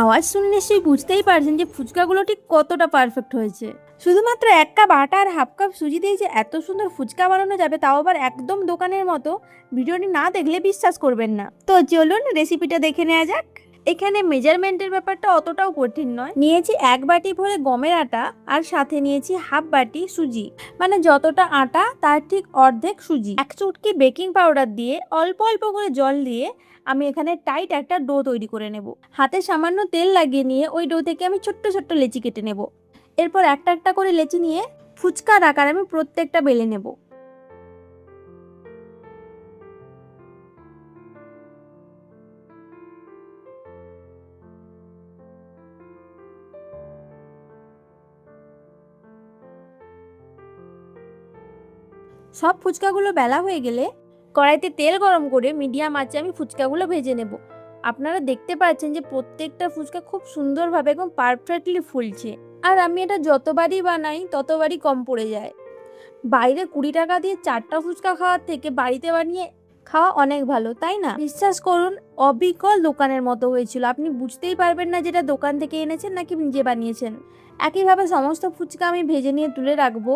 আওয়াজ শুনে নিশ্চয়ই বুঝতেই পারছেন যে ফুচকাগুলো ঠিক কতটা পারফেক্ট হয়েছে। শুধুমাত্র 1 কাপ আটা আর হাফ কাপ সুজি দিয়ে যে এত সুন্দর ফুচকা বানানো যাবে, তাও আবার একদম দোকানের মতো, ভিডিওটি না দেখলে বিশ্বাস করবেন না। তো চলুন রেসিপিটা দেখে নেওয়া যাক। এখানে মেজারমেন্টের ব্যাপারটা অতটাও কঠিন নয়। নিয়েছি 1 বাটি ভরে গমের আটা আর সাথে নিয়েছি হাফ বাটি সুজি, মানে যতটা আটা তার ঠিক অর্ধেক সুজি। 1 চুটকি বেকিং পাউডার দিয়ে অল্প অল্প করে জল দিয়ে আমি এখানে টাইট একটা ডো তৈরি করে নেব। হাতে সামান্য তেল লাগিয়ে নিয়ে ওই ডো থেকে আমি ছোট্ট ছোট্ট লেচি কেটে নেব। এরপর একটা একটা করে লেচি নিয়ে ফুচকার আকার আমি প্রত্যেকটা বেলে নেব। সব ফুচকাগুলো বেলা হয়ে গেলে কড়াইতে তেল গরম করে মিডিয়াম আঁচে আমি ফুচকাগুলো ভেজে নেব। আপনারা দেখতে পাচ্ছেন যে প্রত্যেকটা ফুচকা খুব সুন্দরভাবে এবং পারফেক্টলি ফুলছে। আর আমি এটা যতবারই বানাই ততবারই কম পড়ে যায়। বাইরে 20 টাকা দিয়ে 4টা ফুচকা খাওয়ার থেকে বাড়িতে বানিয়ে খাওয়া অনেক ভালো, তাই না? বিশ্বাস করুন, অবিকল দোকানের মতো হয়েছিল। আপনি বুঝতেই পারবেন না যেটা দোকান থেকে এনেছেন নাকি নিজে বানিয়েছেন। একইভাবে সমস্ত ফুচকা আমি ভেজে নিয়ে তুলে রাখবো।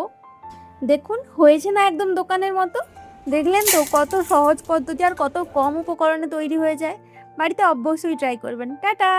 দেখুন হয়েছে না একদম দোকানের মতো। দেখলেন তো কত সহজ পদ্ধতি আর কত কম উপকরণে তৈরি হয়ে যায়। বাড়িতে অবশ্যই ট্রাই করবেন। টাটা।